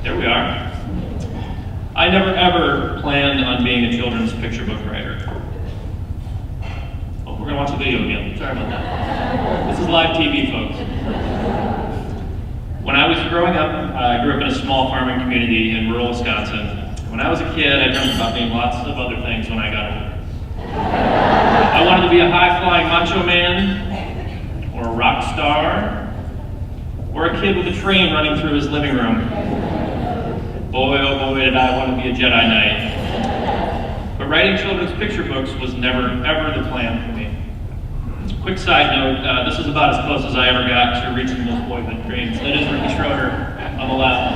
There we are. I never ever planned on being a children's picture book writer. Oh, we're gonna watch the video again. Sorry about that. This is live TV, folks. When I was growing up, I grew up in a small farming community in rural Wisconsin. When I was a kid, I dreamt about being lots of other things when I got older. I wanted to be a high-flying macho man, or a rock star, or a kid with a train running through his living room. Boy, oh boy, did I want to be a Jedi Knight. But writing children's picture books was never, ever the plan for me. Quick side note, this is about as close as I ever got to reaching those boyhood dreams. That is Ricky Schroeder. I'm allowed.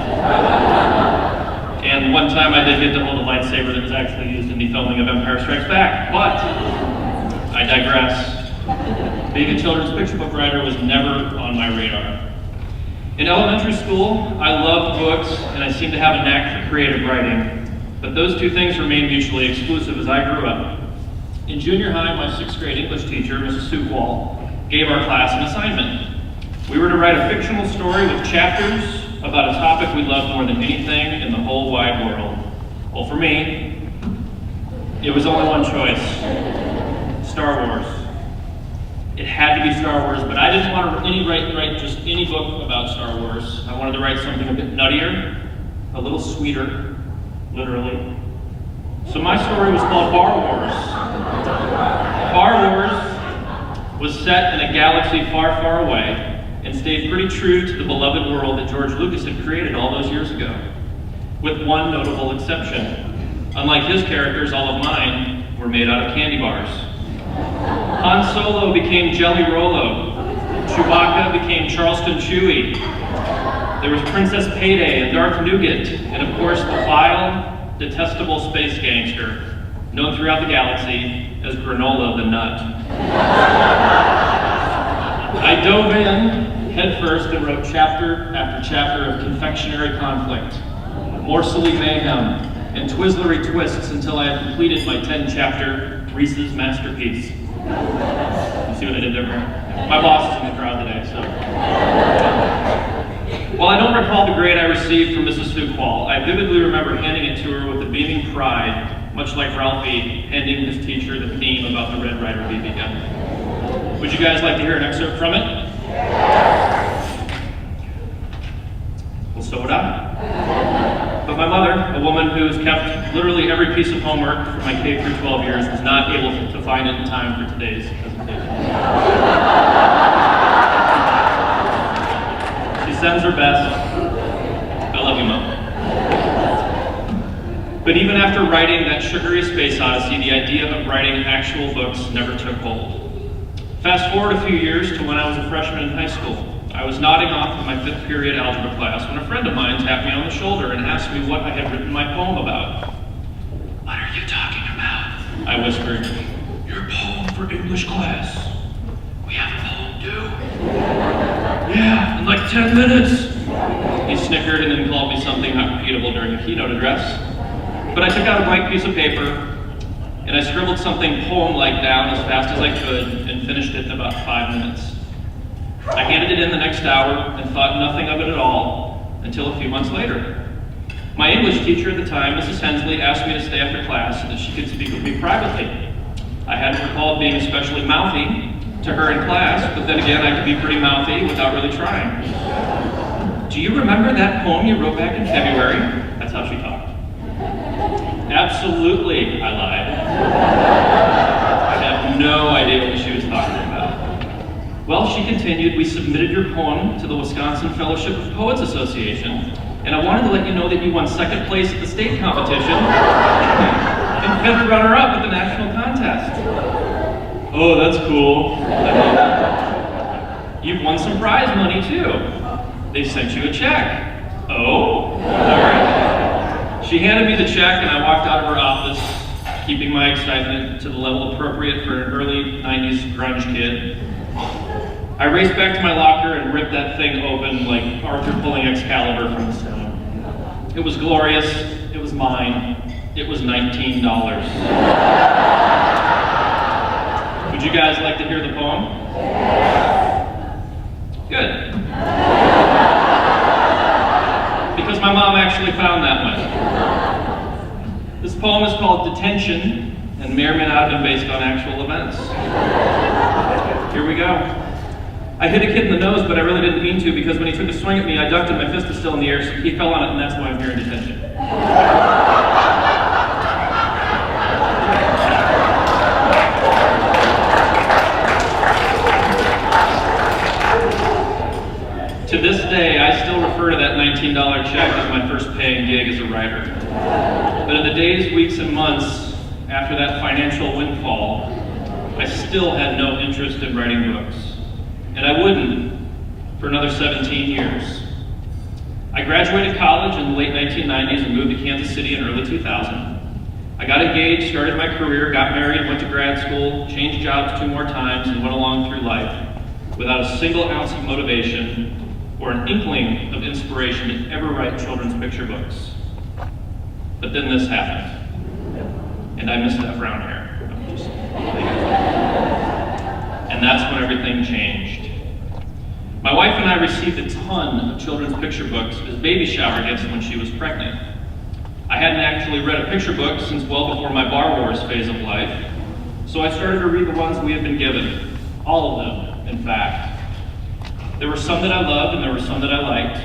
And one time I did get to hold a lightsaber that was actually used in the filming of Empire Strikes Back. But I digress. Being a children's picture book writer was never on my radar. In elementary school, I loved books, and I seemed to have a knack for creative writing. But those two things remained mutually exclusive as I grew up. In junior high, my 6th grade English teacher, Mrs. Sukwall, gave our class an assignment. We were to write a fictional story with chapters about a topic we loved more than anything in the whole wide world. Well, for me, it was only one choice: Star Wars. It had to be Star Wars, but I didn't want to write just any book about Star Wars. I wanted to write something a bit nuttier, a little sweeter, literally. So my story was called Bar Wars. Bar Wars was set in a galaxy far, far away and stayed pretty true to the beloved world that George Lucas had created all those years ago, with one notable exception. Unlike his characters, all of mine were made out of candy bars. Han Solo became Jelly Rolo. Chewbacca became Charleston Chewy. There was Princess Payday and Darth Nougat, and of course the vile, detestable space gangster, known throughout the galaxy as Granola the Nut. I dove in headfirst and wrote chapter after chapter of confectionery conflict, morsely mayhem, and Twizzlery twists until I had completed my 10-chapter Reese's masterpiece. You see what I did there? My boss is in the crowd today, so. While I don't recall the grade I received from Mrs. Sukwall, I vividly remember handing it to her with a beaming pride, much like Ralphie handing his teacher the theme about the Red Ryder BB gun. Would you guys like to hear an excerpt from it? Well, so would I. But my mother, a woman who's kept literally every piece of homework for my K through 12 years, was not able to find it in time for today's presentation. She sends her best. I love you, Mom. But even after writing that sugary space odyssey, the idea of writing actual books never took hold. Fast forward a few years to when I was a freshman in high school. I was nodding off in my 5th period algebra class when a friend of mine tapped me on the shoulder and asked me what I had written my poem about. "What are you talking about?" I whispered. "Your poem for English class." "We have a poem due." "Yeah, in like 10 minutes. He snickered and then called me something not repeatable during a keynote address. But I took out a blank piece of paper and I scribbled something poem-like down as fast as I could and finished it in about 5 minutes. I handed it in the next hour and thought nothing of it at all until a few months later. My English teacher at the time, Mrs. Hensley, asked me to stay after class so that she could speak with me privately. I hadn't recalled being especially mouthy to her in class, but then again I could be pretty mouthy without really trying. "Do you remember that poem you wrote back in February?" That's how she talked. "Absolutely," I lied. I had no idea what she was talking about. "Well," she continued, "we submitted your poem to the Wisconsin Fellowship of Poets Association, and I wanted to let you know that you won 2nd place at the state competition and 5th runner-up at the national contest." "Oh, that's cool." "You've won some prize money, too. They sent you a check." "Oh, all right." She handed me the check and I walked out of her office, keeping my excitement to the level appropriate for an early 90s grunge kid. I raced back to my locker and ripped that thing open like Arthur pulling Excalibur from the stone. It was glorious, it was mine, it was $19. Would you guys like to hear the poem? Good. Because my My mom actually found that one. This poem is called Detention, and may or may not have been based on actual events. Here we go. I hit a kid in the nose, but I really didn't mean to, because when he took a swing at me, I ducked and my fist was still in the air, so he fell on it, and that's why I'm here in detention. To this day, I still refer to that $19 check as my first paying gig as a writer. But in the days, weeks, and months after that financial windfall, I still had no interest in writing books. And I wouldn't for another 17 years. I graduated college in the late 1990s and moved to Kansas City in early 2000. I got engaged, started my career, got married, went to grad school, changed jobs 2 more times, and went along through life without a single ounce of motivation or an inkling of inspiration to ever write children's picture books. But then this happened, and I missed that brown hair. And that's when everything changed. My wife and I received a ton of children's picture books as baby shower gifts when she was pregnant. I hadn't actually read a picture book since well before my Bar Wars phase of life, so I started to read the ones we had been given. All of them, in fact. There were some that I loved and there were some that I liked,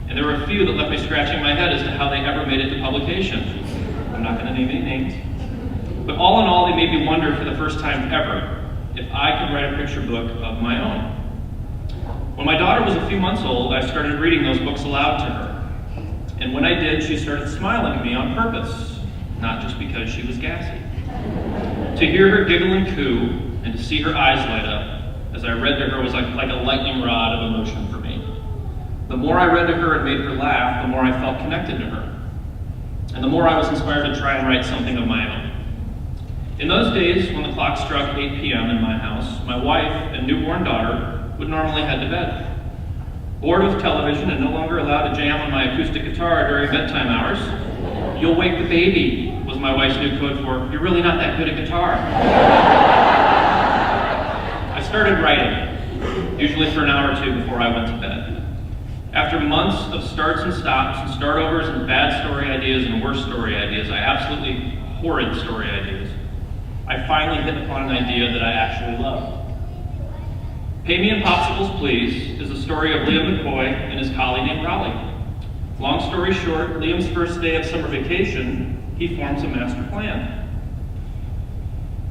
and there were a few that left me scratching my head as to how they ever made it to publication. I'm not going to name any names. But all in all, they made me wonder for the first time ever if I could write a picture book of my own. When my daughter was a few months old, I started reading those books aloud to her. And when I did, she started smiling at me on purpose, not just because she was gassy. To hear her giggle and coo, and to see her eyes light up as I read to her was like a lightning rod of emotion for me. The more I read to her and made her laugh, the more I felt connected to her. And the more I was inspired to try and write something of my own. In those days, when the clock struck 8 p.m. in my house, my wife and newborn daughter would normally head to bed. Bored with television and no longer allowed to jam on my acoustic guitar during bedtime hours, "You'll wake the baby," was my wife's new code for, "You're really not that good at guitar." I started writing, usually for an hour or two before I went to bed. After months of starts and stops and start-overs and bad story ideas and worse story ideas, absolutely horrid story ideas, I finally hit upon an idea that I actually loved. Pay Me in Popsicles, Please is the story of Liam McCoy and his collie named Raleigh. Long story short, Liam's first day of summer vacation, he forms a master plan.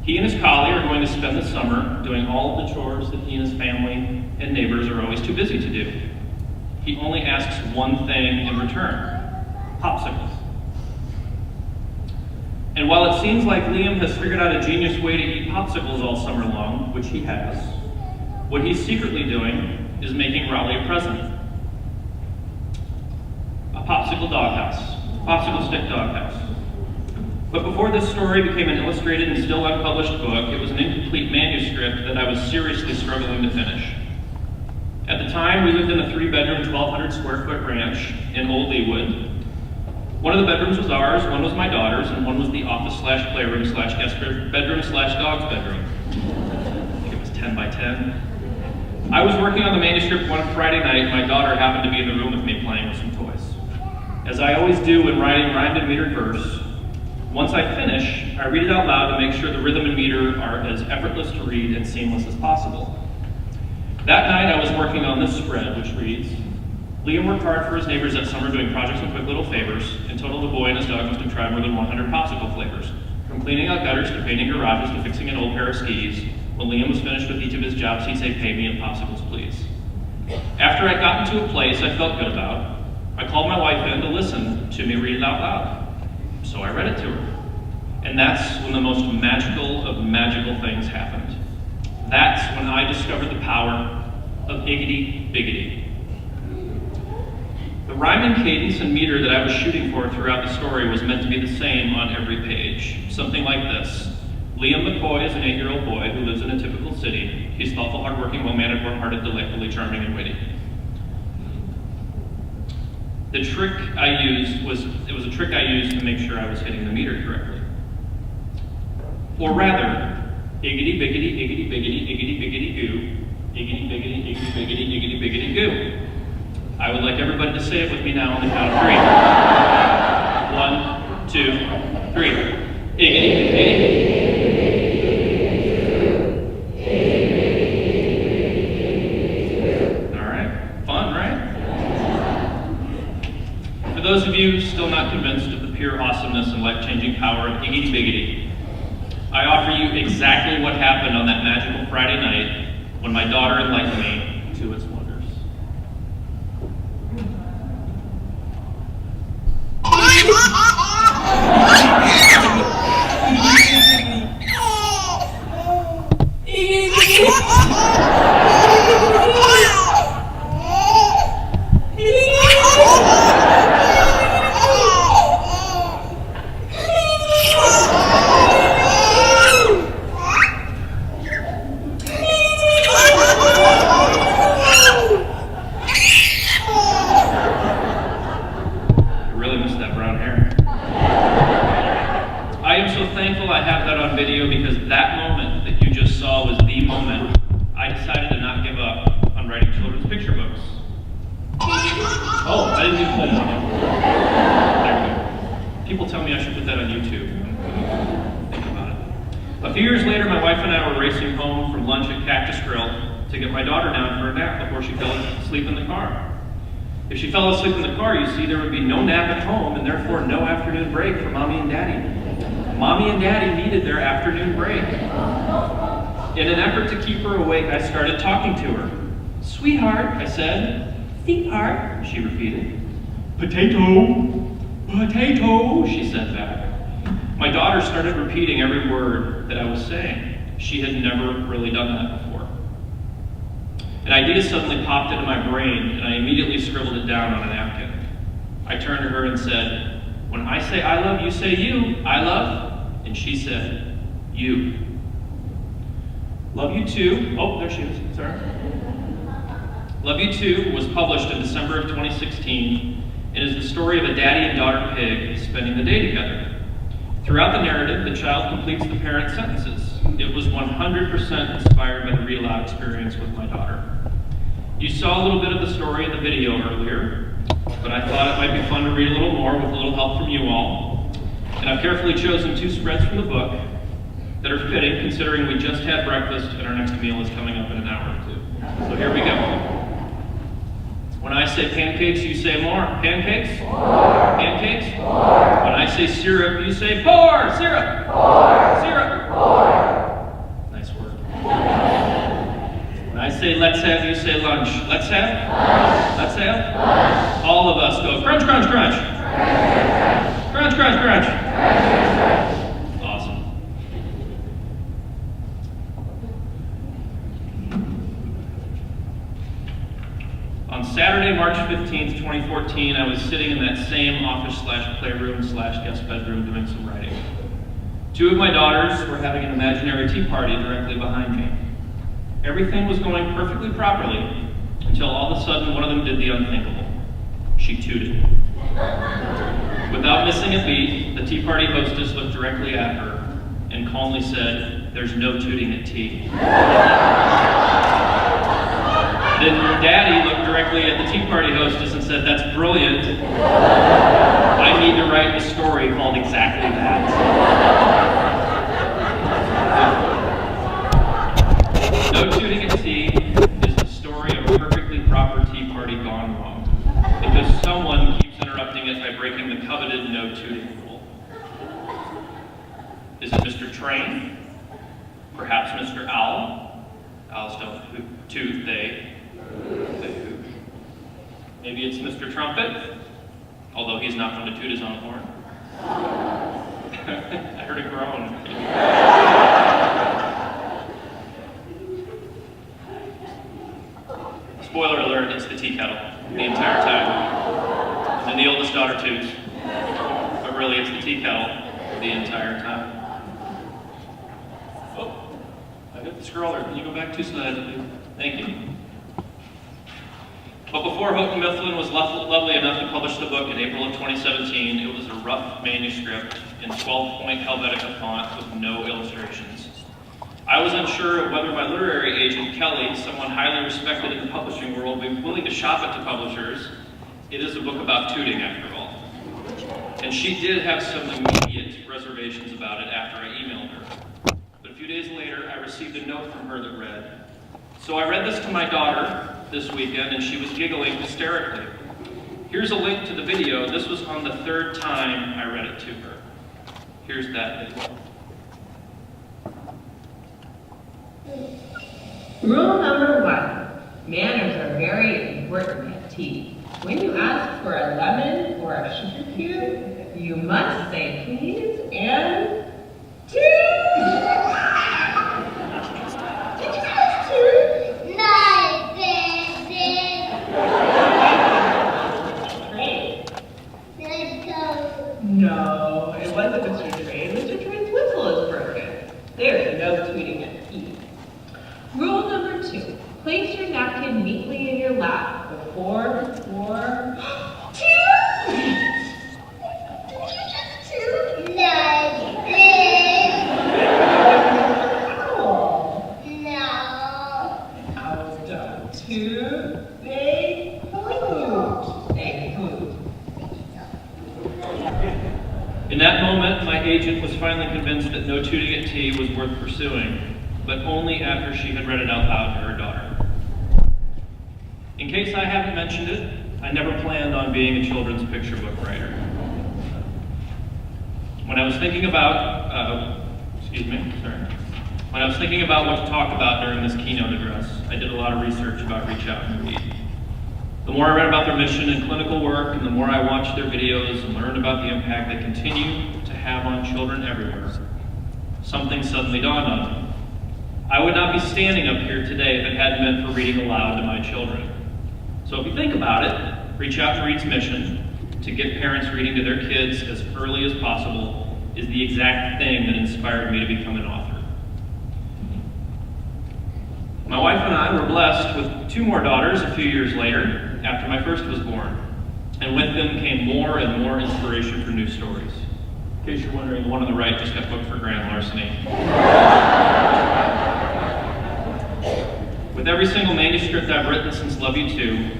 He and his collie are going to spend the summer doing all of the chores that he and his family and neighbors are always too busy to do. He only asks one thing in return: popsicles. And while it seems like Liam has figured out a genius way to eat popsicles all summer long, which he has, what he's secretly doing is making Raleigh a present. A popsicle doghouse, popsicle stick doghouse. But before this story became an illustrated and still unpublished book, it was an incomplete manuscript that I was seriously struggling to finish. At the time, we lived in a 3-bedroom, 1,200 square foot ranch in Old Leawood. One of the bedrooms was ours, one was my daughter's, and one was the office/playroom/guest bedroom/dog's bedroom. I think it was 10 by 10. I was working on the manuscript one Friday night, and my daughter happened to be in the room with me playing with some toys. As I always do when writing rhymed and metered verse, once I finish, I read it out loud to make sure the rhythm and meter are as effortless to read and seamless as possible. That night I was working on this spread, which reads, Liam worked hard for his neighbors that summer doing projects and quick little favors. In total, the boy and his dog must have tried more than 100 popsicle flavors, from cleaning out gutters to painting garages to fixing an old pair of skis. When Liam was finished with each of his jobs, he'd say, "Pay me in popsicles, please." After I'd gotten to a place I felt good about, I called my wife in to listen to me read it out loud. So I read it to her. And that's when the most magical of magical things happened. That's when I discovered the power of Iggity Biggity. The rhyme and cadence and meter that I was shooting for throughout the story was meant to be the same on every page. Something like this. Liam McCoy is an 8-year-old boy who lives in a typical city. He's thoughtful, hardworking, well-mannered, warm-hearted, delightfully charming, and witty. The trick I used was a trick I used to make sure I was hitting the meter correctly. Or rather, Iggity Biggity, Iggity Biggity, Iggity Biggity Goo, Iggity Biggity, Iggity Biggity, Iggity Biggity Goo. I would like everybody to say it with me now on the count of 3. 1, 2, 3. Iggity, iggity. All right, fun, right? For those of you still not convinced of the pure awesomeness and life-changing power of Iggity Biggity, I offer you exactly what happened on that magical Friday night when my daughter enlightened me to its wonders. I have that on video because that moment that you just saw was the moment I decided to not give up on writing children's picture books. Oh, I didn't even put it on. There we go. People tell me I should put that on YouTube. Think about it. A few years later, my wife and I were racing home from lunch at Cactus Grill to get my daughter down for a nap before she fell asleep in the car. If she fell asleep in the car, you see, there would be no nap at home and therefore no afternoon break for Mommy and Daddy. Mommy and Daddy needed their afternoon break. In an effort to keep her awake, I started talking to her. Sweetheart, I said. Sweetheart, she repeated. Potato, potato, she said back. My daughter started repeating every word that I was saying. She had never really done that before. An idea suddenly popped into my brain, and I immediately scribbled it down on a napkin. I turned to her and said, when I say I love, you say you. I love. And she said, you. Love You Too. Oh, there she is. Sorry. Love You Too was published in December of 2016 and is the story of a daddy and daughter pig spending the day together. Throughout the narrative, the child completes the parent's sentences. It was 100% inspired by the real loud experience with my daughter. You saw a little bit of the story in the video earlier, but I thought it might be fun to read a little more with a little help from you all. And I've carefully chosen 2 spreads from the book that are fitting considering we just had breakfast and our next meal is coming up in an hour or 2. So here we go. When I say pancakes, you say more. Pancakes? More. Pancakes? More. When I say syrup, you say pour. Syrup. Pour. Syrup. Pour. Nice work. When I say let's have, you say lunch. Let's have? Lunch. Let's have? Lunch. All of us go crunch, crunch, crunch. Crunch, crunch, crunch. Awesome. On Saturday, March 15th, 2014, I was sitting in that same office/playroom/guest bedroom doing some writing. 2 of my daughters were having an imaginary tea party directly behind me. Everything was going perfectly properly until all of a sudden one of them did the unthinkable. She tooted. Without missing a beat, the tea party hostess looked directly at her and calmly said, "There's no tooting at tea." Then Daddy looked directly at the tea party hostess and said, "That's brilliant. I need to write a story called exactly that." No tooting at tea is the story of a perfectly proper tea party gone wrong, because someone keeps interrupting it by breaking the coveted no tooting rule. Is it Mr. Train? Perhaps Mr. Owl? Owls don't toot, they hoot. Maybe it's Mr. Trumpet, although he's not one to toot his own horn. I heard a groan. Spoiler alert, it's the tea kettle the entire time. And then the oldest daughter toots, but really it's the tea kettle the entire time. Oh, I got the scroller. Can you go back 2 slides, please? Thank you. But before Houghton Mifflin was lovely enough to publish the book in April of 2017, it was a rough manuscript in 12-point Helvetica font with no illustrations. I was unsure of whether my literary agent, Kelly, someone highly respected in the publishing world, would be willing to shop it to publishers. It is a book about tooting, after all. And she did have some immediate reservations about it after I emailed her. But a few days later, I received a note from her that read, "So I read this to my daughter this weekend, and she was giggling hysterically. Here's a link to the video. This was on the third time I read it to her." Here's that video. Rule number 1. Manners are very important at tea. When you ask for a lemon or a sugar cube, you must say please and tea. Did you ask tea? No, baby. Train? Let's go. No, it wasn't Mr. Train. Mr. Train's whistle is broken. There's no tooting at tea. Rule number 2. Place your napkin neatly in your lap before two. In that moment, my agent was finally convinced that no tooting at tea was worth pursuing, but only after she had read it out loud to her daughter. In case I haven't mentioned it, I never planned on being a children's picture book writer. When I was thinking about, When I was thinking about what to talk about during this keynote address, I did a lot of research about Reach Out and Read. The more I read about their mission and clinical work, and the more I watched their videos and learned about the impact they continue to have on children everywhere, something suddenly dawned on me. I would not be standing up here today if it hadn't been for reading aloud to my children. So if you think about it, Reach Out to Read's mission, to get parents reading to their kids as early as possible, is the exact thing that inspired me to become an author. My wife and I were blessed with 2 more daughters a few years later, after my first was born. And with them came more and more inspiration for new stories. In case you're wondering, the one on the right just got booked for grand larceny. With every single manuscript I've written since Love You Too,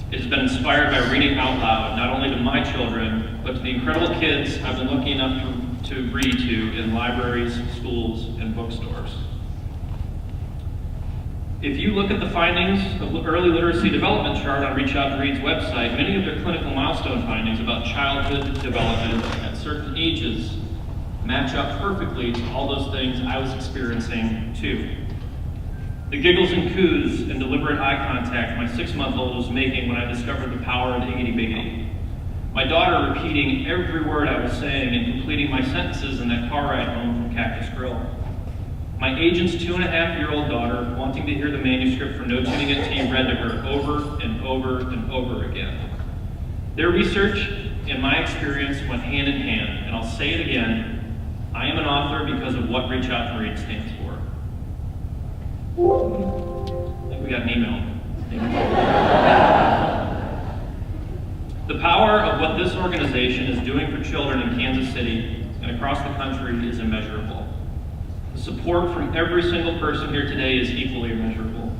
it has been inspired by reading out loud, not only to my children, but to the incredible kids I've been lucky enough to read to in libraries, schools, and bookstores. If you look at the findings of the Early Literacy Development Chart on Reach Out to Read's website, many of their clinical milestone findings about childhood development at certain ages match up perfectly to all those things I was experiencing too. The giggles and coos and deliberate eye contact my 6-month-old was making when I discovered the power of Iggity Biggity. My daughter repeating every word I was saying and completing my sentences in that car ride home from Cactus Grill. My agent's 2.5-year-old daughter wanting to hear the manuscript for No Tooting at Tea read to her over and over and over again. Their research and my experience went hand in hand, and I'll say it again, I am an author because of what Reach Out to Read stands for. I think we got an email. The power of what this organization is doing for children in Kansas City and across the country is immeasurable. The support from every single person here today is equally immeasurable.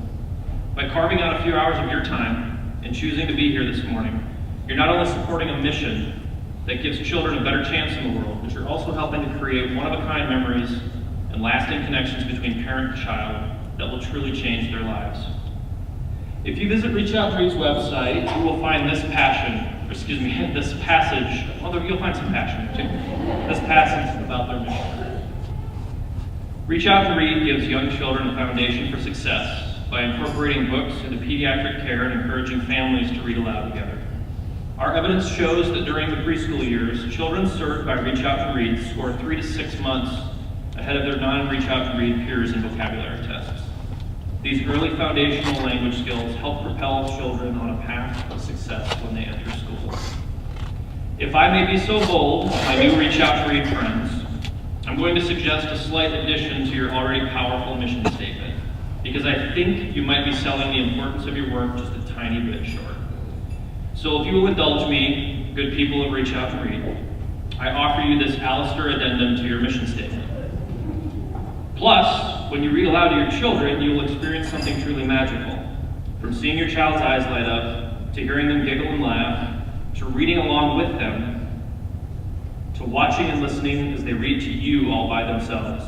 By carving out a few hours of your time and choosing to be here this morning, you're not only supporting a mission that gives children a better chance in the world, but you're also helping to create one-of-a-kind memories and lasting connections between parent and child that will truly change their lives. If you visit Reach Out to Read's website, you will find this passage, although you'll find some passion too, this passage about their mission. Reach Out to Read gives young children a foundation for success by incorporating books into pediatric care and encouraging families to read aloud together. Our evidence shows that during the preschool years, children served by Reach Out to Read score 3 to 6 months ahead of their non-Reach Out to Read peers in vocabulary tests. These early foundational language skills help propel children on a path of success when they enter school. If I may be so bold, my new Reach Out to Read friends, I'm going to suggest a slight addition to your already powerful mission statement, because I think you might be selling the importance of your work just a tiny bit short. So if you will indulge me, good people of Reach Out to Read, I offer you this Alastair addendum to your mission statement. Plus, when you read aloud to your children, you will experience something truly magical. From seeing your child's eyes light up, to hearing them giggle and laugh, to reading along with them, to watching and listening as they read to you all by themselves.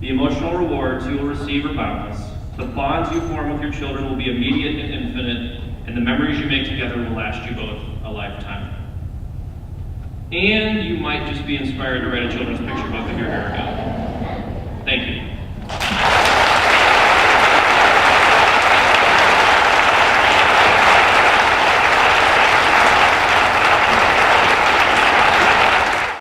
The emotional rewards you will receive are boundless. The bonds you form with your children will be immediate and infinite, and the memories you make together will last you both a lifetime. And you might just be inspired to write a children's picture book with your hair ago. Thank you.